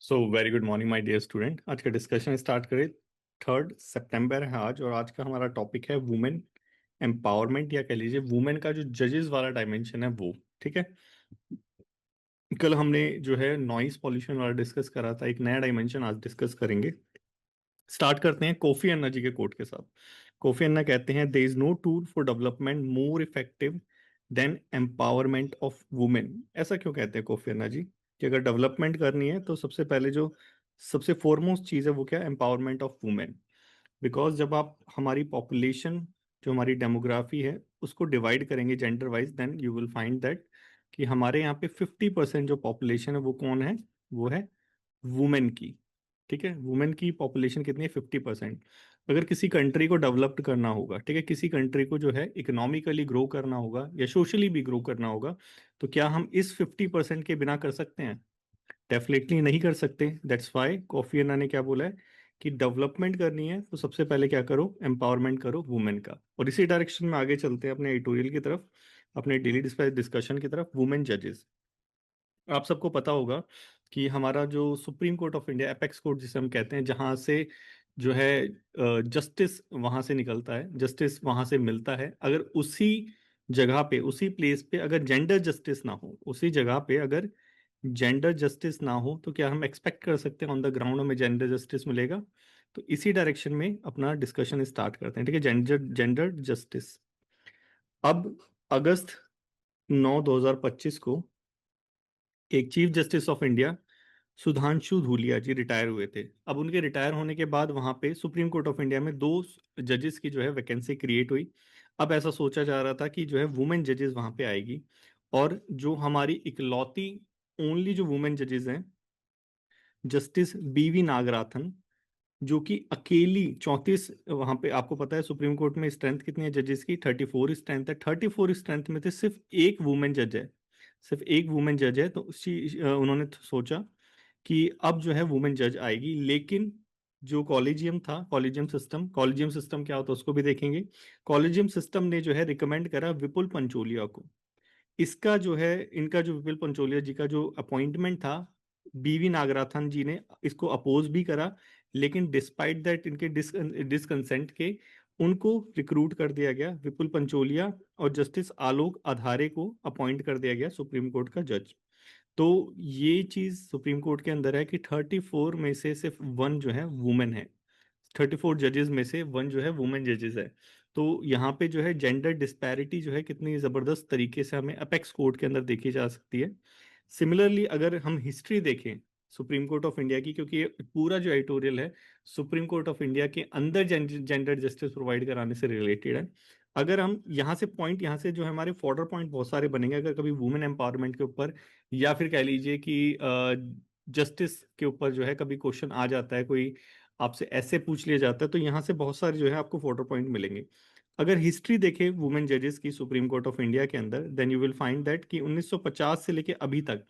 So very good morning my dear student. आज का discussion start करें। 3 सितंबर है आज और आज का हमारा टॉपिक है वुमेन एम्पावरमेंट, या कह लीजिए वुमेन का जो जजेस वाला डायमेंशन है वो। ठीक है। कल हमने जो है नॉइस पॉल्यूशन वाला डिस्कस करा था, एक नया डायमेंशन आज डिस्कस करेंगे। स्टार्ट करते हैं कोफी अन्ना जी के कोट के साथ। कोफी अन्ना कहते हैं, there is no tool for development more effective than empowerment of women. ऐसा क्यों कहते हैं कोफी अन्ना जी कि अगर डेवलपमेंट करनी है तो सबसे पहले जो सबसे फॉरमोस्ट चीज है वो क्या है? Empowerment of women. बिकॉज जब आप हमारी पॉपुलेशन, जो हमारी डेमोग्राफी है, उसको डिवाइड करेंगे gender wise, then you will find that कि हमारे यहाँ पे 50% जो पॉपुलेशन है वो कौन है? वो है वुमेन की। ठीक है, वुमेन की पॉपुलेशन कितनी है? 50%। अगर किसी कंट्री को डेवलप्ड करना होगा, ठीक है, किसी कंट्री को जो है इकोनॉमिकली ग्रो करना होगा या सोशली भी ग्रो करना होगा, तो क्या हम इस 50% के बिना कर सकते हैं? डेफिनेटली नहीं कर सकते। दैट्स वाई कॉफी अन्ना ने क्या बोला है कि डेवलपमेंट करनी है तो सबसे पहले क्या करो? एम्पावरमेंट करो वुमेन का। और इसी डायरेक्शन में आगे चलते हैं अपने एडिटोरियल की तरफ, अपने डेली डिस्कशन की तरफ। वुमेन जजेस, आप सबको पता होगा कि हमारा जो supreme court of India, apex court जिसे हम कहते हैं, जहाँ से जो है जस्टिस वहां से निकलता है, जस्टिस वहां से मिलता है। अगर उसी जगह पे, उसी प्लेस पे अगर जेंडर जस्टिस ना हो, उसी जगह पे अगर जेंडर जस्टिस ना हो, तो क्या हम एक्सपेक्ट कर सकते हैं ऑन द ग्राउंड में जेंडर जस्टिस मिलेगा? तो इसी डायरेक्शन में अपना डिस्कशन स्टार्ट करते हैं। ठीक है, जेंडर जेंडर जस्टिस। अब अगस्त 9 2025 को एक chief justice of India Sudhanshu Dhulia ji retire हुए थे। अब उनके रिटायर होने के बाद वहां पे सुप्रीम कोर्ट ऑफ इंडिया में 2 जजेस की जो है वैकेंसी क्रिएट हुई। अब ऐसा सोचा जा रहा था कि जो है वुमेन जजेस वहां पे आएगी, और जो हमारी इकलौती ओनली जो वुमेन जजेस हैं, जस्टिस बीवी नागराथन, जो कि अकेली 34, वहां पे आपको पता है सुप्रीम कोर्ट में स्ट्रेंथ कितनी है जजेस की? 34 स्ट्रेंथ है। 34 स्ट्रेंथ में से सिर्फ एक वुमेन जज है, सिर्फ एक वुमेन जज है। तो उन्होंने सोचा कि अब जो है वुमेन जज आएगी। लेकिन जो कॉलेजियम था, कॉलेजियम सिस्टम क्या होता है उसको भी देखेंगे। कॉलेजियम सिस्टम ने जो है रिकमेंड करा विपुल पंचोलिया को। इसका जो है, इनका जो विपुल पंचोलिया जी का जो अपॉइंटमेंट था, बीवी नागराथन जी ने इसको अपोज भी करा, लेकिन डिस्पाइट दैट, इनके डिसकंसेंट के, उनको रिक्रूट कर दिया गया। विपुल पंचोलिया और जस्टिस आलोक आधारे को अपॉइंट कर दिया गया सुप्रीम कोर्ट का जज। तो ये चीज सुप्रीम कोर्ट के अंदर है कि 34 में से सिर्फ वन जो है वुमेन है। 34 जजेस में से वन जो है वुमेन जजेस है। तो यहाँ पे जो है जेंडर डिस्पैरिटी जो है कितनी जबरदस्त तरीके से हमें अपेक्स कोर्ट के अंदर देखी जा सकती है। सिमिलरली अगर हम हिस्ट्री देखें सुप्रीम कोर्ट ऑफ इंडिया की, क्योंकि ये पूरा जो एडिटोरियल है सुप्रीम कोर्ट ऑफ इंडिया के अंदर जेंडर जस्टिस प्रोवाइड कराने से रिलेटेड है। अगर हम यहाँ से पॉइंट, यहाँ से जो है हमारे फॉर्डर पॉइंट बहुत सारे बनेंगे अगर कभी वुमेन एम्पावरमेंट के ऊपर, या फिर कह लीजिए कि जस्टिस के ऊपर जो है कभी क्वेश्चन आ जाता है, कोई आपसे ऐसे पूछ लिया जाता है, तो यहाँ से बहुत सारे जो है आपको फोटो पॉइंट मिलेंगे। अगर हिस्ट्री देखें वुमेन जजेस की सुप्रीम कोर्ट ऑफ इंडिया के अंदर, then you will find that कि 1950 से लेके अभी तक,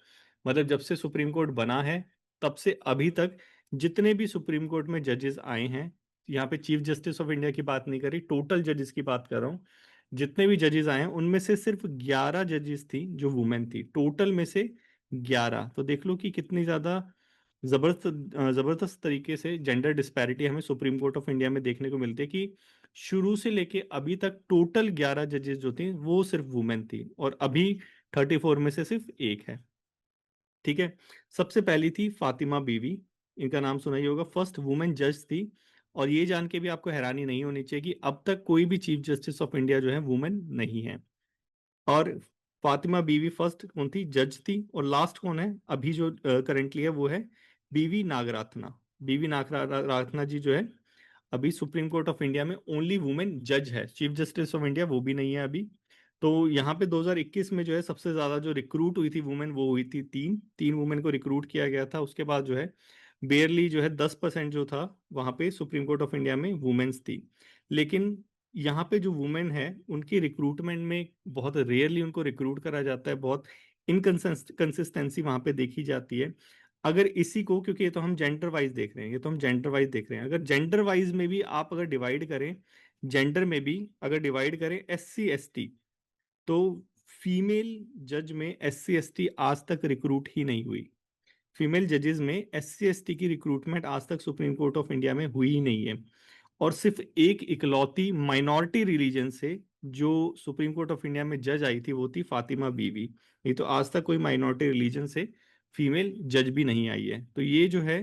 मतलब जब से सुप्रीम कोर्ट बना है तब से अभी तक, जितने भी सुप्रीम कोर्ट में जजेस आए हैं, यहाँ पे चीफ जस्टिस ऑफ इंडिया की बात नहीं करी, टोटल जजेस की बात कर रहा हूँ, जितने भी जजेस आए हैं उनमें से सिर्फ 11 जजेस थी जो वुमेन थी, टोटल में से 11। तो देख लो कि कितनी ज्यादा जबरदस्त तरीके से जेंडर डिस्पैरिटी हमें सुप्रीम कोर्ट ऑफ इंडिया में देखने को मिलती है कि शुरू से लेके अभी तक टोटल 11 जजेस जो थे वो सिर्फ वुमेन थी, और अभी 34 में से सिर्फ एक है। ठीक है। सबसे पहली थी फातिमा बीवी, इनका नाम सुना ही होगा, फर्स्ट वुमेन जज थी। और ये जान के भी आपको हैरानी नहीं होनी चाहिए कि अब तक कोई भी चीफ जस्टिस ऑफ इंडिया जो है वुमेन नहीं है। और फातिमा बीवी फर्स्ट कौन थी? जज थी। और लास्ट कौन है अभी जो करेंटली है? वो है बीवी नागराथना। बीवी नागराथना जी जो है अभी सुप्रीम कोर्ट ऑफ इंडिया में ओनली वुमेन जज है, चीफ जस्टिस ऑफ इंडिया वो भी नहीं है अभी। तो यहाँ पे 2021 में जो है सबसे ज्यादा जो रिक्रूट हुई थी वुमेन, वो हुई थी तीन तीन वुमेन को रिक्रूट किया गया था। उसके बाद जो है बेयरली जो है 10% जो था वहां पे सुप्रीम कोर्ट ऑफ इंडिया में वुमेन्स थी। लेकिन यहाँ पे जो वुमेन है उनकी रिक्रूटमेंट में बहुत रेयरली उनको रिक्रूट करा जाता है, बहुत इनकंसिस्टेंसी वहां पे देखी जाती है। अगर इसी को, क्योंकि ये तो हम जेंडर वाइज देख रहे हैं, ये तो हम जेंडर वाइज देख रहे हैं, अगर जेंडर वाइज में भी आप अगर डिवाइड करें, जेंडर में भी अगर डिवाइड करें SC ST, तो फीमेल जज में SC ST आज तक रिक्रूट ही नहीं हुई। फीमेल जजेस में SC ST की रिक्रूटमेंट आज तक सुप्रीम कोर्ट ऑफ इंडिया में हुई ही नहीं है। और सिर्फ एक इकलौती माइनॉरिटी रिलीजन से जो सुप्रीम कोर्ट ऑफ इंडिया में जज आई थी वो थी फातिमा बीवी। नहीं तो आज तक कोई माइनॉरिटी रिलीजन से फीमेल जज भी नहीं आई है। तो ये जो है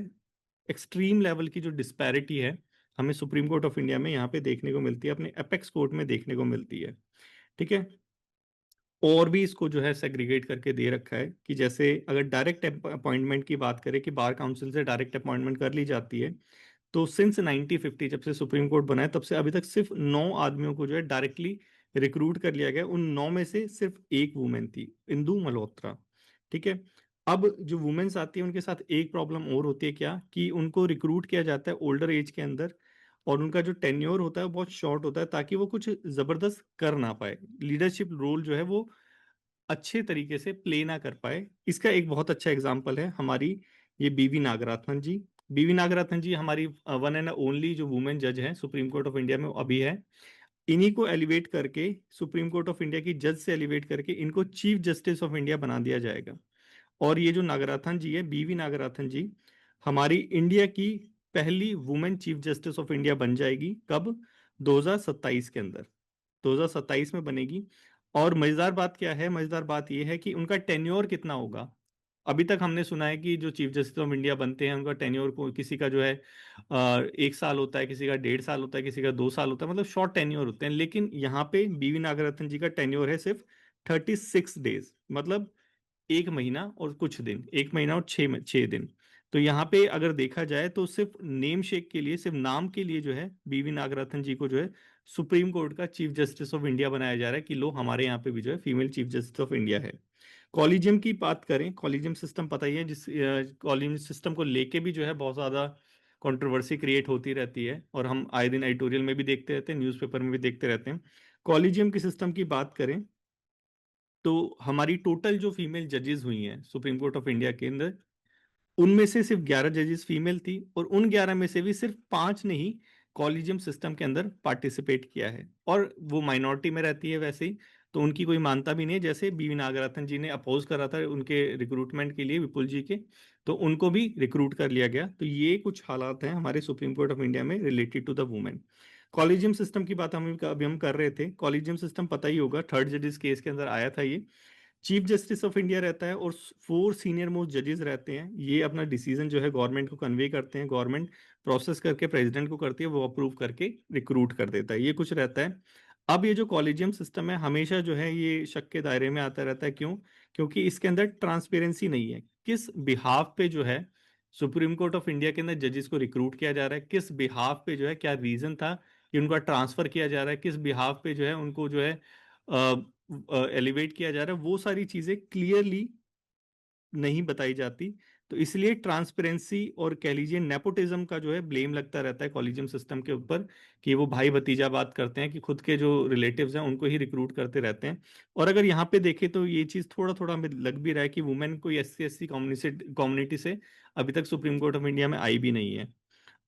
एक्सट्रीम लेवल की जो डिस्पैरिटी है हमें सुप्रीम कोर्ट ऑफ इंडिया में यहाँ पे देखने को मिलती है, अपने अपेक्स कोर्ट में देखने को मिलती है। ठीक है। और भी इसको जो है सेग्रीगेट करके दे रखा है कि जैसे अगर डायरेक्ट अपॉइंटमेंट की बात करें कि बार काउंसिल से डायरेक्ट अपॉइंटमेंट कर ली जाती है, तो सिंस 1950 जब से सुप्रीम कोर्ट बना है तब से अभी तक सिर्फ 9 आदमियों को जो है डायरेक्टली रिक्रूट कर लिया गया। उन 9 में से सिर्फ एक वुमेन थी, इंदु मल्होत्रा। ठीक है। अब जो वुमेन्स आती है उनके साथ एक प्रॉब्लम और होती है क्या, कि उनको रिक्रूट किया जाता है ओल्डर एज के अंदर, और उनका जो टेन्योर होता है वो बहुत शॉर्ट होता है ताकि वो कुछ जबरदस्त कर ना पाए, लीडरशिप रोल जो है वो अच्छे तरीके से प्ले ना कर पाए। इसका एक बहुत अच्छा एग्जाम्पल है हमारी ये बीवी नागराथन जी। बीवी नागराथन जी हमारी वन एंड ओनली जो वुमेन जज हैं सुप्रीम कोर्ट ऑफ इंडिया में अभी है। इन्हीं को एलिवेट करके सुप्रीम कोर्ट ऑफ इंडिया की जज से एलिवेट करके इनको चीफ जस्टिस ऑफ इंडिया बना दिया जाएगा। और ये जो नागराथन जी है, बीवी नागराथन जी, हमारी इंडिया की पहली women chief justice of India बन जाएगी। कब? 2027 के अंदर, 2027 में बनेगी। और मजेदार बात क्या है, मजेदार बात यह है कि उनका टेन्योर कितना होगा। अभी तक हमने सुना है कि जो चीफ जस्टिस ऑफ इंडिया बनते हैं उनका टेन्योर को किसी का जो है 1 साल होता है, किसी का 1.5 साल होता है, किसी का 2 साल होता है, मतलब शॉर्ट टेन्योर होते हैं। लेकिन यहाँ पे बीवी नागरत्न जी का टेन्योर है सिर्फ 36 डेज, मतलब 1 महीना और कुछ दिन, 1 महीना और 6 दिन। तो यहाँ पे अगर देखा जाए तो सिर्फ नेम शेक के लिए, सिर्फ नाम के लिए जो है बीवी नागरत्न जी को जो है सुप्रीम कोर्ट का चीफ जस्टिस ऑफ इंडिया बनाया जा रहा है कि लो हमारे यहाँ पे भी जो है female chief justice of India है। कॉलेजियम की बात करें, कॉलेजियम सिस्टम पता ही है, जिस कॉलेजियम सिस्टम को लेके भी जो है बहुत ज्यादा कंट्रोवर्सी क्रिएट होती रहती है, और हम आए दिन एडिटोरियल में भी देखते रहते हैं, न्यूज़पेपर में भी देखते रहते हैं। कॉलेजियम की सिस्टम की बात करें तो हमारी टोटल जो फीमेल जजेस हुई हैं सुप्रीम कोर्ट ऑफ इंडिया के अंदर, उनमें से सिर्फ 11 जजेस फीमेल थी, और उन 11 में से भी सिर्फ 5 ने ही कॉलेजियम सिस्टम के अंदर पार्टिसिपेट किया है, और वो माइनॉरिटी में रहती है वैसे ही, तो उनकी कोई मानता भी नहीं है। जैसे बीवी नागरत्न जी ने अपोज करा था उनके रिक्रूटमेंट के लिए विपुल जी के, तो उनको भी रिक्रूट कर लिया गया। तो ये कुछ हालात हैं हमारे सुप्रीम कोर्ट ऑफ इंडिया में related to the women. Collegium system की बात हम अभी हम कर रहे थे। कॉलेजियम सिस्टम पता ही होगा, थर्ड जजेस केस के अंदर आया था ये। चीफ जस्टिस ऑफ इंडिया रहता है और 4 सीनियर मोस्ट जजेस रहते हैं। ये अपना डिसीजन जो है गवर्नमेंट को कन्वे करते हैं, गवर्नमेंट प्रोसेस करके प्रेसिडेंट को करती है, वो अप्रूव करके रिक्रूट कर देता है, ये कुछ रहता है। अब ये जो कॉलेजियम सिस्टम है हमेशा जो है ये शक के दायरे में आता रहता है। क्यों? क्योंकि इसके अंदर ट्रांसपेरेंसी नहीं है। किस बिहाफ पे जो है सुप्रीम कोर्ट ऑफ इंडिया के अंदर जजेस को रिक्रूट किया जा रहा है, किस बिहाफ पे जो है, क्या रीजन था कि उनका ट्रांसफर किया जा रहा है, किस बिहाफ पे जो है उनको जो है एलिवेट किया जा रहा है, वो सारी चीजें क्लियरली नहीं बताई जाती। तो इसलिए ट्रांसपेरेंसी और कह लीजिए नेपोटिज्म का जो है ब्लेम लगता रहता है कॉलेजियम सिस्टम के ऊपर, कि वो भाई भतीजा बात करते हैं, कि खुद के जो रिलेटिव्स हैं उनको ही रिक्रूट करते रहते हैं। और अगर यहाँ पे देखें तो ये चीज थोड़ा थोड़ा हमें लग भी रहा है कि वुमेन कोई SC ST कम्युनिटी से अभी तक सुप्रीम कोर्ट ऑफ इंडिया में आई भी नहीं है।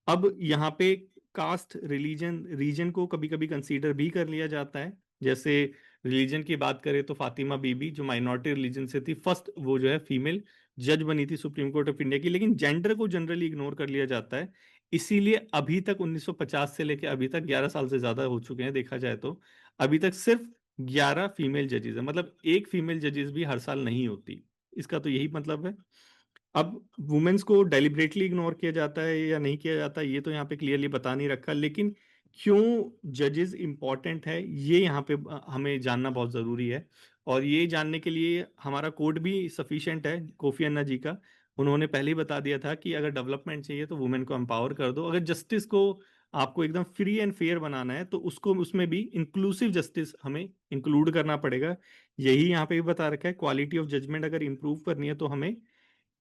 अब यहाँ पे कास्ट, रिलीजन, रीजन को कभी कभी कंसीडर भी कर लिया जाता है। जैसे रिलीजन की बात करें तो फातिमा बीबी जो माइनॉरिटी रिलीजन से थी, फर्स्ट वो जो है फीमेल जज बनी थी सुप्रीम कोर्ट ऑफ इंडिया की, लेकिन जेंडर को जनरली इग्नोर कर लिया जाता है। इसीलिए अभी तक 1950 से लेकर अभी तक 11 साल से ज्यादा हो चुके हैं देखा जाए तो, अभी तक सिर्फ 11 फीमेल जजेस है, मतलब एक फीमेल जजेस भी हर साल नहीं होती। इसका तो यही मतलब है। अब वुमेन्स को डेलिबरेटली इग्नोर किया जाता है या नहीं किया जाता, ये तो यहाँ पे क्लियरली बता नहीं रखा, लेकिन क्यों जजेस इंपॉर्टेंट है ये यहाँ पे हमें जानना बहुत जरूरी है। और ये जानने के लिए हमारा कोड भी सफिशिएंट है कोफी अन्ना जी का। उन्होंने पहले ही बता दिया था कि अगर डेवलपमेंट चाहिए तो वुमेन को एम्पावर कर दो, अगर जस्टिस को आपको एकदम फ्री एंड फेयर बनाना है तो उसको उसमें भी इंक्लूसिव जस्टिस हमें इंक्लूड करना पड़ेगा। यही यहाँ पे भी बता रखा है, क्वालिटी ऑफ जजमेंट अगर इंप्रूव करनी है तो हमें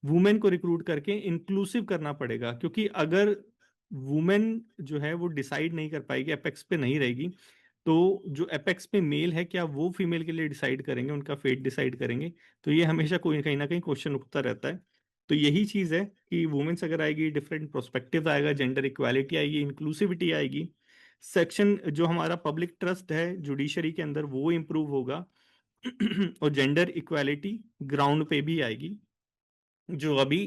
वुमेन को रिक्रूट करके इंक्लूसिव करना पड़ेगा। क्योंकि अगर वुमेन जो है वो डिसाइड नहीं कर पाएगी, एपेक्स पे नहीं रहेगी, तो जो एपेक्स पे मेल है क्या वो फीमेल के लिए डिसाइड करेंगे, उनका फेट डिसाइड करेंगे? तो ये हमेशा कोई कहीं ना कहीं क्वेश्चन उठता रहता है। तो यही चीज है कि वुमेन्स अगर आएगी, डिफरेंट प्रोस्पेक्टिव आएगा, जेंडर इक्वालिटी आएगी, इंक्लूसिविटी आएगी, सेक्शन जो हमारा पब्लिक ट्रस्ट है जुडिशरी के अंदर वो इंप्रूव होगा और जेंडर इक्वालिटी ग्राउंड पे भी आएगी। जो अभी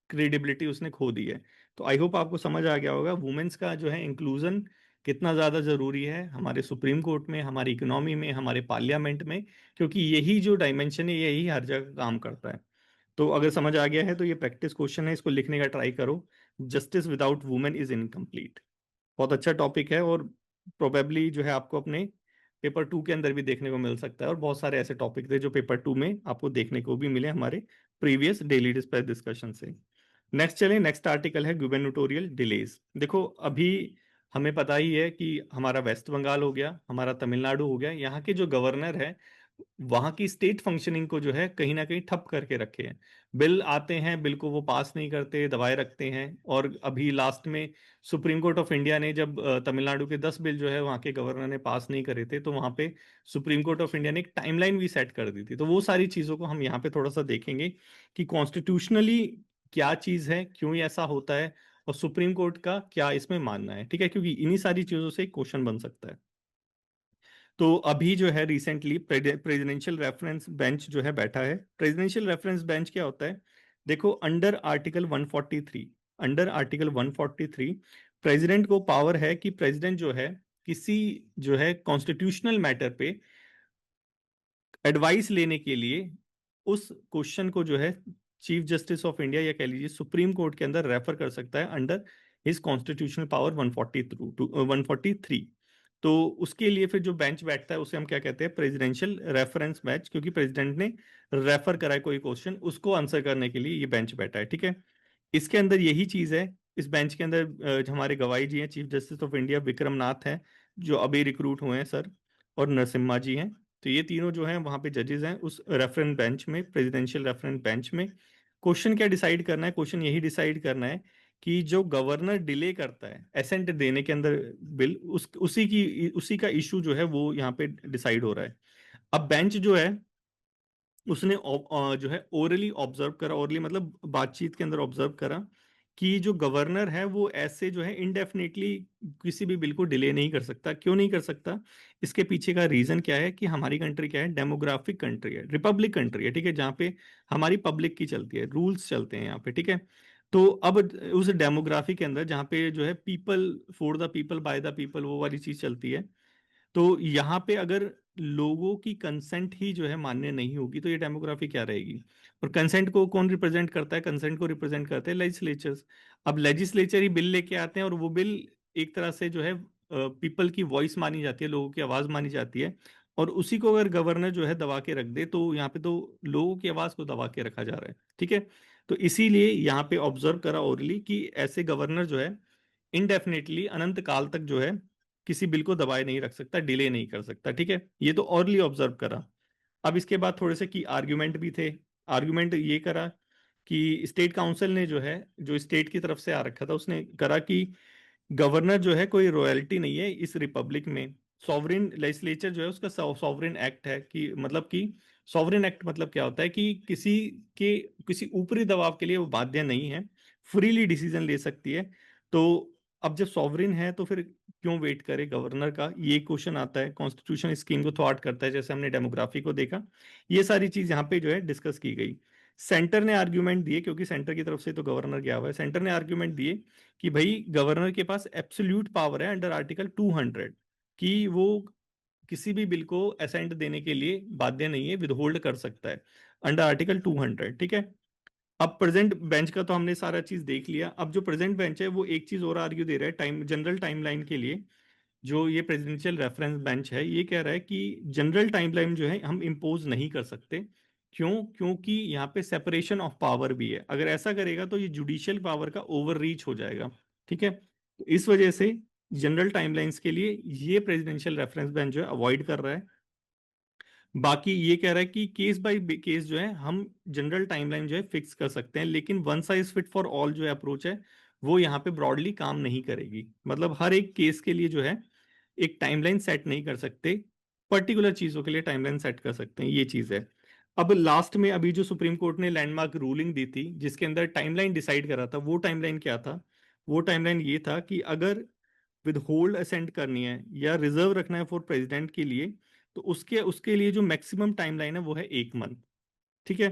क्रेडिबिलिटी उसने खो दी है। तो आई होप आपको समझ आ गया होगा वुमेन्स का जो है इंक्लूजन कितना ज़्यादा ज़रूरी है हमारे सुप्रीम कोर्ट में, हमारी इकोनॉमी में, हमारे पार्लियामेंट में, क्योंकि यही जो डायमेंशन है यही हर जगह काम करता है। तो अगर समझ आ गया है तो ये प्रैक्टिस क्वेश्चन है, इसको लिखने का ट्राई करो। Justice without women is incomplete. बहुत अच्छा टॉपिक है, और प्रोबेबली जो है आपको अपने पेपर 2 के अंदर भी देखने को मिल सकता है, और बहुत सारे ऐसे टॉपिक थे जो पेपर 2 में आपको देखने को भी मिले हमारे प्रीवियस डेली डिस्पैच डिस्कशन से। नेक्स्ट चलें, नेक्स्ट आर्टिकल है गुबर्नेटोरियल डिलेज। देखो अभी हमें पता ही है कि हमारा वेस्ट बंगाल हो गया, हमारा तमिलनाडु हो गया, यहाँ के जो गवर्नर है वहां की स्टेट फंक्शनिंग को जो है कहीं ना कहीं ठप करके रखे हैं। बिल आते हैं, बिल को वो पास नहीं करते, दबाए रखते हैं। और अभी लास्ट में सुप्रीम कोर्ट ऑफ इंडिया ने जब तमिलनाडु के 10 बिल जो है वहां के गवर्नर ने पास नहीं करे थे, तो वहां पे सुप्रीम कोर्ट ऑफ इंडिया ने एक टाइमलाइन भी सेट कर दी थी। तो वो सारी चीजों को हम यहाँ पे थोड़ा सा देखेंगे कि कॉन्स्टिट्यूशनली क्या चीज है, क्यों ये ऐसा होता है, और सुप्रीम कोर्ट का क्या इसमें मानना है। ठीक है, क्योंकि इन्हीं सारी चीजों से क्वेश्चन बन सकता है। तो अभी जो है रिसेंटली प्रेसिडेंशियल रेफरेंस बेंच जो है बैठा है। प्रेसिडेंशियल रेफरेंस बेंच क्या होता है? देखो under article 143, under article 143 president को पावर है कि प्रेसिडेंट जो है किसी जो है कॉन्स्टिट्यूशनल मैटर पे एडवाइस लेने के लिए उस क्वेश्चन को जो है चीफ जस्टिस ऑफ इंडिया या कह लीजिए सुप्रीम कोर्ट के अंदर रेफर कर सकता है अंडर हिज कॉन्स्टिट्यूशनल पावर 143। तो उसके लिए फिर जो बेंच बैठता है उसे हम क्या कहते हैं? प्रेसिडेंशियल रेफरेंस बेंच, क्योंकि प्रेसिडेंट ने रेफर करा है कोई क्वेश्चन, उसको आंसर करने के लिए ये बेंच बैठा है। ठीक है, इसके अंदर यही चीज है। इस बेंच के अंदर हमारे गवाही जी हैं, chief justice of India Vikram Nath हैं जो अभी रिक्रूट हुए हैं सर, और नरसिम्हा जी हैं। तो ये तीनों जो हैं वहां पे जजेस हैं उस रेफरेंस बेंच में, प्रेसिडेंशियल रेफरेंस बेंच में। क्वेश्चन क्या डिसाइड करना है? क्वेश्चन यही डिसाइड करना है कि जो गवर्नर डिले करता है एसेंट देने के अंदर बिल, उसी का इशू जो है वो यहाँ पे डिसाइड हो रहा है। अब बेंच जो है उसने जो है ओरली ऑब्जर्व करा, ओरली मतलब बातचीत के अंदर ऑब्जर्व करा कि जो गवर्नर है वो ऐसे जो है इनडेफिनेटली किसी भी बिल को डिले नहीं कर सकता। क्यों नहीं कर सकता? इसके पीछे का रीजन क्या है कि हमारी कंट्री क्या है? डेमोग्राफिक कंट्री है, रिपब्लिक कंट्री है। ठीक है, जहाँ पे हमारी पब्लिक की चलती है, रूल्स चलते हैं यहाँ पे। ठीक है, तो अब उस डेमोग्राफी के अंदर जहाँ पे जो है people for the people by the people वो वाली चीज चलती है, तो यहाँ पे अगर लोगों की कंसेंट ही जो है मान्य नहीं होगी तो ये डेमोग्राफी क्या रहेगी? और कंसेंट को कौन रिप्रेजेंट करता है? कंसेंट को रिप्रेजेंट करते हैं लेजिस्लेचर्स। अब लेजिस्लेचर ही बिल लेके आते हैं, और वो बिल एक तरह से जो है पीपल की वॉइस मानी जाती है, लोगों की आवाज मानी जाती है। और उसी को अगर गवर्नर जो है दबा के रख दे तो यहाँ पे तो लोगों की आवाज को दबा के रखा जा रहा है। ठीक है, तो इसीलिए यहाँ पे ऑब्जर्व करा ओरली कि ऐसे गवर्नर जो है इनडेफिनेटली अनंत काल तक जो है किसी बिल को दबाए नहीं रख सकता, डिले नहीं कर सकता। ठीक है, ये तो ऑरली ऑब्जर्व करा। अब इसके बाद थोड़े से की आर्ग्यूमेंट भी थे। आर्ग्यूमेंट ये करा कि स्टेट काउंसिल ने जो है, जो स्टेट की तरफ से आ रखा था, उसने करा कि गवर्नर जो है कोई रॉयल्टी नहीं है इस रिपब्लिक में। सॉवरेन लेजिस्लेचर जो है उसका सॉवरेन एक्ट है, कि मतलब कि सॉवरेन एक्ट मतलब क्या होता है कि के किसी ऊपरी दबाव के लिए वो बाध्य नहीं है, फ्रीली डिसीजन ले सकती है। तो अब जब सॉवरेन है तो फिर क्यों वेट करे गवर्नर का? ये क्वेश्चन आता है। कॉन्स्टिट्यूशन स्कीम को थॉट करता है, जैसे हमने डेमोग्राफी को देखा। ये सारी चीज यहाँ पे जो है डिस्कस की गई। सेंटर ने आर्ग्यूमेंट दिए, क्योंकि सेंटर की तरफ से तो गवर्नर गया हुआ है, सेंटर ने आर्ग्यूमेंट दिए कि भाई गवर्नर के पास एब्सोल्यूट पावर है अंडर आर्टिकल 200 कि वो किसी भी बिल को असेंट देने के लिए बाध्य नहीं है, विदहोल्ड कर सकता है अंडर आर्टिकल 200। ठीक है, अब प्रेजेंट बेंच का तो हमने सारा चीज देख लिया। अब जो प्रेजेंट बेंच है वो एक चीज और आर्ग्यू दे रहा है टाइम जनरल टाइमलाइन के लिए। जो ये प्रेसिडेंशियल रेफरेंस बेंच है ये कह रहा है कि जनरल टाइमलाइन जो है हम इम्पोज नहीं कर सकते। क्यों? क्योंकि यहाँ पे सेपरेशन ऑफ पावर भी है। अगर ऐसा करेगा तो ये जुडिशियल पावर का ओवर रीच हो जाएगा। ठीक है, तो इस वजह से जनरल टाइमलाइंस के लिए ये प्रेसिडेंशियल रेफरेंस बेंच जो है अवॉइड कर रहा है। बाकी ये कह रहा है कि केस बाय केस जो है हम जनरल टाइमलाइन जो है फिक्स कर सकते हैं, लेकिन one size fit for all जो अप्रोच है वो यहाँ पे ब्रॉडली काम नहीं करेगी। मतलब हर एक केस के लिए जो है एक टाइमलाइन सेट नहीं कर सकते, पर्टिकुलर चीजों के लिए टाइमलाइन सेट कर सकते हैं, ये चीज है। अब लास्ट में अभी जो सुप्रीम कोर्ट ने लैंडमार्क रूलिंग दी थी जिसके अंदर टाइमलाइन डिसाइड करा था, वो टाइमलाइन क्या था? वो टाइमलाइन ये था कि अगर विद होल्ड असेंट करनी है या रिजर्व रखना है फॉर प्रेसिडेंट के लिए, तो उसके उसके लिए जो मैक्सिमम टाइमलाइन है वो है 1 मंथ। ठीक है,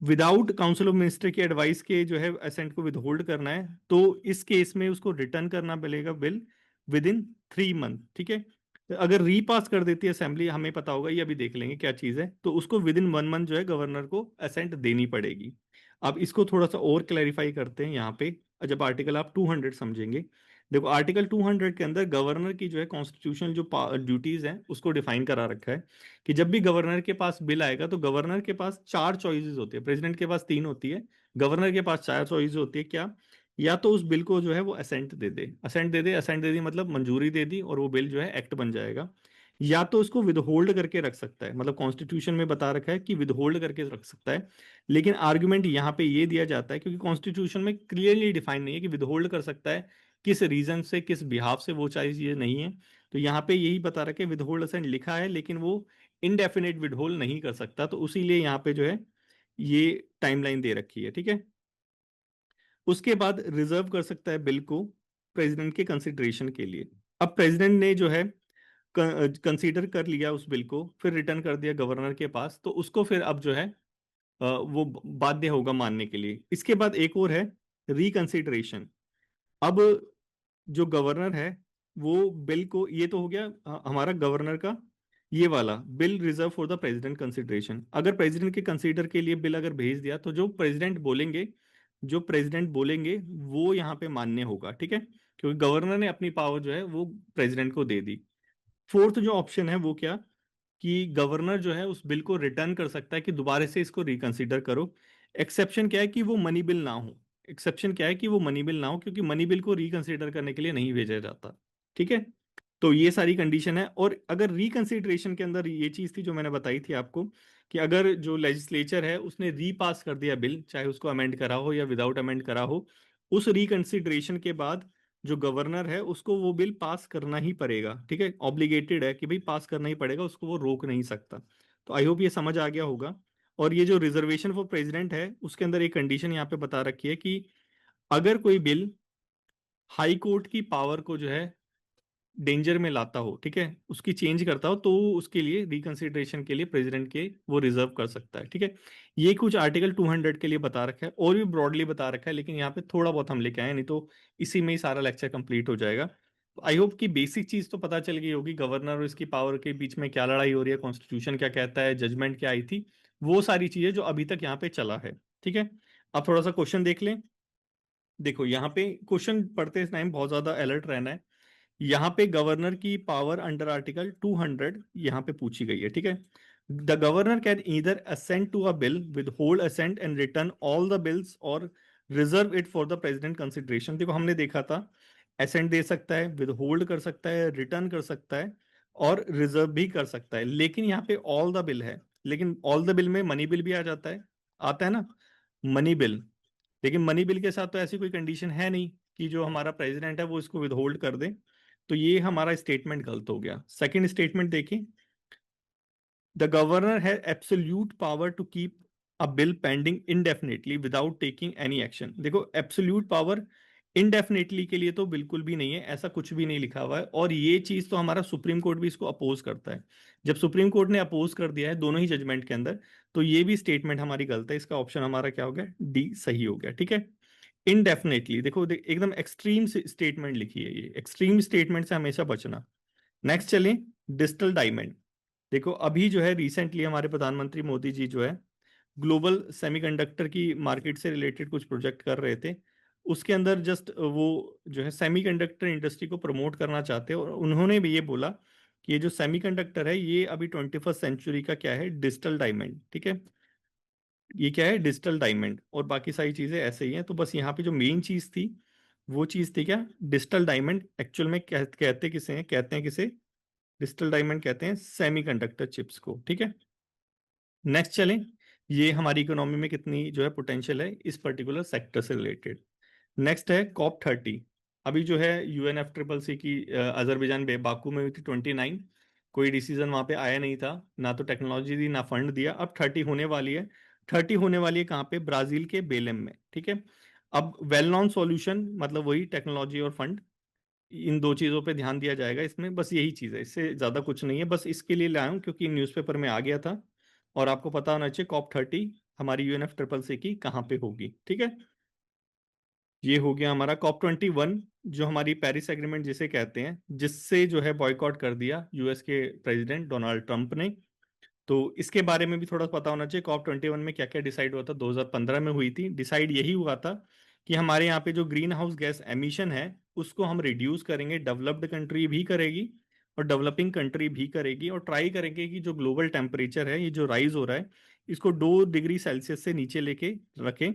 विदाउट काउंसिल ऑफ मिनिस्टर की एडवाइस के जो है असेंट को विदहोल्ड करना है, तो इस केस में उसको रिटर्न करना पड़ेगा बिल विद इन 3 मंथ, ठीक है। तो अगर रीपास कर देती है असेंबली, हमें पता होगा, ये अभी देख लेंगे क्या चीज़ है, तो उसको विद इन 1 मंथ जो है गवर्नर को असेंट देनी पड़ेगी। अब इसको थोड़ा सा और क्लैरिफाई करते हैं यहाँ पे, जब आर्टिकल आप 200 समझेंगे। देखो आर्टिकल 200 के अंदर गवर्नर की जो है कॉन्स्टिट्यूशनल जो ड्यूटीज हैं उसको डिफाइन करा रखा है कि जब भी गवर्नर के पास बिल आएगा तो गवर्नर के पास 4 चॉइसेस होती है, प्रेसिडेंट के पास 3 होती है, गवर्नर के पास 4 चॉइसेस होती है। क्या? या तो उस बिल को जो है वो असेंट दे दे, असेंट दे दे, असेंट दे दी मतलब मंजूरी दे दी और वो बिल जो है एक्ट बन जाएगा। या तो उसको विदहोल्ड करके रख सकता है, मतलब कॉन्स्टिट्यूशन में बता रखा है कि विदहोल्ड करके रख सकता है। लेकिन आर्गुमेंट यहाँ पे ये दिया जाता है क्योंकि कॉन्स्टिट्यूशन में क्लियरली डिफाइन नहीं है कि विदहोल्ड कर सकता है किस रीजन से, किस बिहाफ से, वो चीज ये नहीं है। तो यहाँ पे यही बता रखा है विदहोल्ड असेंट लिखा है, लेकिन वो इनडेफिनेट विदहोल्ड नहीं कर सकता, तो उसीलिए यहाँ पे जो है ये टाइमलाइन दे रखी है, ठीक है। उसके बाद रिजर्व कर सकता है बिल को प्रेसिडेंट के कंसिडरेशन के लिए। अब प्रेसिडेंट ने जो है कंसीडर कर लिया उस बिल को, फिर रिटर्न कर दिया गवर्नर के पास, तो उसको फिर अब जो है वो बाध्य होगा मानने के लिए। इसके बाद एक और है रिकंसिडरेशन। अब जो गवर्नर है वो बिल को, ये तो हो गया हमारा गवर्नर का ये वाला bill reserve for the president consideration. अगर प्रेसिडेंट के कंसीडर के लिए बिल अगर भेज दिया तो जो प्रेसिडेंट बोलेंगे वो यहाँ पे मान्य होगा, ठीक है, क्योंकि गवर्नर ने अपनी पावर जो है वो प्रेसिडेंट को दे दी। फोर्थ जो ऑप्शन है वो क्या, कि गवर्नर जो है उस बिल को रिटर्न कर सकता है कि दोबारा से इसको रिकंसिडर करो। एक्सेप्शन क्या है कि वो मनी बिल ना हो, एक्सेप्शन क्या है कि वो मनी बिल ना हो, क्योंकि मनी बिल को रिकंसिडर करने के लिए नहीं भेजा जाता, ठीक है। तो ये सारी कंडीशन है। और अगर रिकंसिडरेशन के अंदर ये चीज थी जो मैंने बताई थी आपको, कि अगर जो लेजिस्लेचर है उसने रीपास कर दिया बिल, चाहे उसको अमेंड करा हो या विदाउट अमेंड करा हो, उस रिकंसिडरेशन के बाद जो गवर्नर है उसको वो बिल पास करना ही पड़ेगा, ठीक है, ऑब्लिगेटेड है कि भाई पास करना ही पड़ेगा, उसको वो रोक नहीं सकता। तो आई होप ये समझ आ गया होगा। और ये जो रिजर्वेशन फॉर प्रेसिडेंट है उसके अंदर एक कंडीशन यहाँ पे बता रखी है कि अगर कोई बिल हाई कोर्ट की पावर को जो है डेंजर में लाता हो, ठीक है, उसकी चेंज करता हो, तो उसके लिए रिकंसिडरेशन के लिए प्रेसिडेंट के वो रिजर्व कर सकता है, ठीक है। ये कुछ आर्टिकल 200 के लिए बता रखा है, और भी ब्रॉडली बता रखा है, लेकिन यहाँ पे थोड़ा बहुत हम लेके आए, नहीं तो इसी में ही सारा लेक्चर कंप्लीट हो जाएगा। तो आई होप कि बेसिक चीज तो पता चल गई होगी, गवर्नर और इसकी पावर के बीच में क्या लड़ाई हो रही है, कॉन्स्टिट्यूशन क्या कहता है, जजमेंट क्या आई थी, वो सारी चीजें जो अभी तक यहाँ पे चला है, ठीक है। अब थोड़ा सा क्वेश्चन देख लें। देखो यहाँ पे क्वेश्चन पढ़ते टाइम बहुत ज्यादा अलर्ट रहना है। यहाँ पे गवर्नर की पावर अंडर आर्टिकल 200 यहाँ पे पूछी गई है, ठीक है। The governor can either assent to a bill with hold assent and return all the bills और reserve it for the president consideration. देखो हमने देखा था असेंट दे सकता है, विद होल्ड कर सकता है, रिटर्न कर सकता है और रिजर्व भी कर सकता है, लेकिन यहाँ पे ऑल द बिल है। लेकिन ऑल द बिल में मनी बिल भी आ जाता है, आता है ना, मनी बिल। लेकिन मनी बिल के साथ तो ऐसी कोई कंडीशन है नहीं कि जो हमारा प्रेसिडेंट है वो इसको विदहोल्ड कर दे। तो ये हमारा स्टेटमेंट गलत हो गया। सेकंड स्टेटमेंट देखिए, the governor has absolute power to keep a bill pending indefinitely without taking any action. देखो एब्सोल्यूट पावर इनडेफिनेटली के लिए तो बिल्कुल भी नहीं है, ऐसा कुछ भी नहीं लिखा हुआ है, और ये चीज तो हमारा सुप्रीम कोर्ट भी इसको अपोज करता है। जब सुप्रीम कोर्ट ने अपोज कर दिया है दोनों ही जजमेंट के अंदर, तो ये भी स्टेटमेंट हमारी गलत है। इसका ऑप्शन हमारा क्या हो गया, डी सही हो गया, ठीक है। इनडेफिनेटली देखो एकदम एक्सट्रीम स्टेटमेंट लिखी है, ये एक्सट्रीम स्टेटमेंट से हमेशा बचना। नेक्स्ट चलें, डिजिटल डायमंड। देखो अभी जो है रिसेंटली हमारे प्रधानमंत्री मोदी जी जो है ग्लोबल सेमीकंडक्टर की मार्केट से रिलेटेड कुछ प्रोजेक्ट कर रहे थे। उसके अंदर जस्ट वो जो है सेमीकंडक्टर इंडस्ट्री को प्रमोट करना चाहते हैं, और उन्होंने भी ये बोला कि ये जो सेमीकंडक्टर है ये अभी 21st सेंचुरी का क्या है, डिजिटल डायमंड, ठीक है। ये क्या है, डिजिटल डायमंड, और बाकी सारी चीजें ऐसे ही हैं। तो बस यहाँ पे जो मेन चीज थी वो चीज थी क्या, डिजिटल डायमंड एक्चुअल में कहते किसे हैं, कहते हैं किसे, डिजिटल डायमंड कहते हैं सेमीकंडक्टर चिप्स को, ठीक है। नेक्स्ट चलें, ये हमारी इकोनॉमी में कितनी जो है पोटेंशियल है इस पर्टिकुलर सेक्टर से रिलेटेड। नेक्स्ट है COP30। अभी जो है UNFCCC की अजरबैजान बाकू में हुई थी 29। कोई डिसीजन वहां पे आया नहीं था, ना तो टेक्नोलॉजी दी ना फंड दिया। अब 30 होने वाली है। 30 होने वाली है कहाँ पे, ब्राजील के बेलेम में, ठीक है। अब वेल नॉन सॉल्यूशन मतलब वही टेक्नोलॉजी और फंड, इन दो चीजों पे ध्यान दिया जाएगा इसमें, बस यही चीज है, इससे ज्यादा कुछ नहीं है। बस इसके लिए लाया हूं क्योंकि न्यूज़पेपर में आ गया था, और आपको पता होना चाहिए COP30 हमारी UNFCCC की कहाँ पे होगी, ठीक है। ये हो गया हमारा COP 21, जो हमारी पेरिस एग्रीमेंट जिसे कहते हैं, जिससे जो है बॉयकॉट कर दिया US के प्रेसिडेंट डोनाल्ड ट्रंप ने। तो इसके बारे में भी थोड़ा पता होना चाहिए, COP 21 में क्या क्या डिसाइड हुआ था। 2015 में हुई थी, डिसाइड यही हुआ था कि हमारे यहाँ पे जो ग्रीन हाउस गैस एमिशन है उसको हम रिड्यूस करेंगे, डेवलप्ड कंट्री भी करेगी और डेवलपिंग कंट्री भी करेगी, और ट्राई करेंगे कि जो ग्लोबल टेम्परेचर है, ये जो राइज हो रहा है, इसको 2 डिग्री सेल्सियस से नीचे लेके रखें,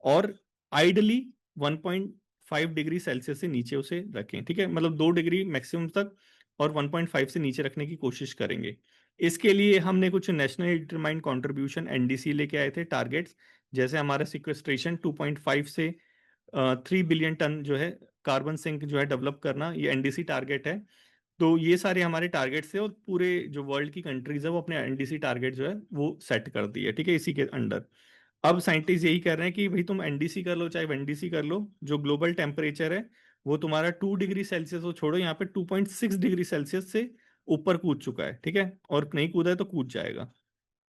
और आइडली 1.5 डिग्री सेल्सियस से नीचे उसे रखें, ठीक है, मतलब 2 डिग्री मैक्सिमम तक, और 1.5 से नीचे रखने की कोशिश करेंगे। इसके लिए हमने कुछ नेशनल डिटरमाइंड कंट्रीब्यूशन NDC लेके आए थे, टारगेट्स, जैसे हमारा सिक्वेस्ट्रेशन 2.5 से 3 बिलियन टन जो है कार्बन सिंक जो है डेवलप करना, ये NDC टारगेट है। तो ये सारे हमारे टारगेट्स है, और पूरे जो वर्ल्ड की कंट्रीज है वो अपने NDC टारगेट जो है वो सेट कर दिए, ठीक है, इसी के अंडर। अब साइंटिस्ट यही कह रहे हैं कि भाई तुम NDC कर लो चाहे NDC कर लो, जो ग्लोबल टेम्परेचर है वो तुम्हारा 2 डिग्री सेल्सियस को छोड़ो, यहाँ पे 2.6 डिग्री सेल्सियस से ऊपर कूद चुका है, ठीक है, और नहीं कूदा है तो कूद जाएगा।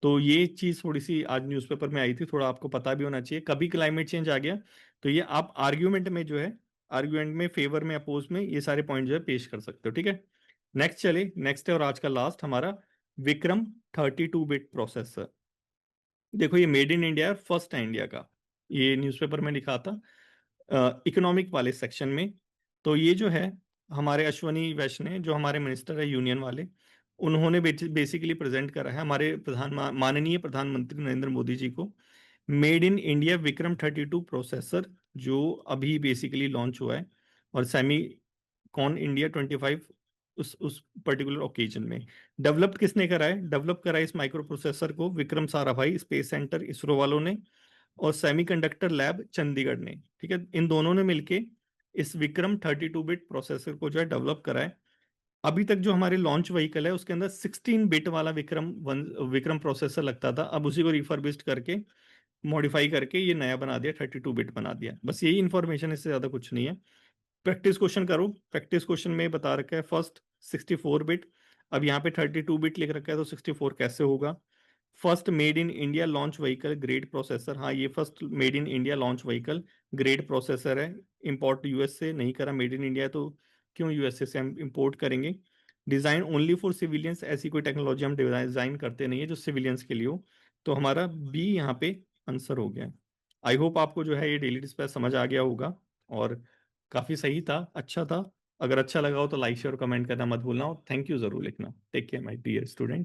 तो ये चीज थोड़ी सी आज न्यूज़पेपर में आई थी, थोड़ा आपको पता भी होना चाहिए, कभी क्लाइमेट चेंज आ गया तो ये आप आर्ग्यूमेंट में जो है, आर्ग्यूमेंट में फेवर में अपोज में ये सारे पॉइंट जो है पेश कर सकते हो, ठीक है। नेक्स्ट चले, नेक्स्ट है और आज का लास्ट हमारा विक्रम 32 बिट प्रोसेसर। देखो ये मेड इन इंडिया, फर्स्ट है इंडिया का, ये न्यूज़पेपर में लिखा था इकोनॉमिक वाले सेक्शन में। तो ये जो है हमारे अश्वनी वैष्णव जो हमारे मिनिस्टर है यूनियन वाले, उन्होंने बेसिकली प्रेजेंट करा है हमारे माननीय प्रधानमंत्री नरेंद्र मोदी जी को, made in India Vikram 32 processor, जो अभी बेसिकली लॉन्च हुआ है, और सेमी कॉन इंडिया 25 उस पर्टिकुलर ओकेजन में। डेवलप किसने करा है? डेवलप करा है इस माइक्रो प्रोसेसर को विक्रम साराभाई स्पेस सेंटर इसरो वालों ने, और सेमीकंडक्टर लैब चंडीगढ़ ने, ठीक है, इन दोनों ने मिलके इस विक्रम 32 बिट प्रोसेसर को जो है डेवलप करा है। अभी तक जो हमारे लॉन्च व्हीकल है उसके अंदर 16 बिट वाला विक्रम प्रोसेसर लगता था, अब उसी को रिफर्बिश्ड करके मॉडिफाई करके ये नया बना दिया, 32 बिट बना दिया, बस यही इंफॉर्मेशन, इससे ज्यादा कुछ नहीं है। प्रैक्टिस क्वेश्चन करो, प्रैक्टिस क्वेश्चन में बता रखा है फर्स्ट 64 बिट, अब यहाँ पे 32 बिट लिख रखा है तो 64 कैसे होगा। First made in India launch vehicle grade processor, हाँ ये first made in India launch vehicle grade processor है, इंपोर्ट यूएस से नहीं करा, मेड इन इंडिया है तो क्यों यूएसए से हम इंपोर्ट करेंगे। डिजाइन ओनली फॉर सिविलियंस, ऐसी कोई टेक्नोलॉजी हम डिजाइन करते नहीं है जो सिविलियंस के लिए हो, तो हमारा बी यहाँ पे आंसर हो गया। आई होप आपको जो है ये डेली डिस्पैच समझ आ गया होगा, और काफी सही था, अच्छा था। अगर अच्छा लगा हो तो लाइक शेयर कमेंट करना मत भूलना, और थैंक यू जरूर लिखना। Take care my dear student.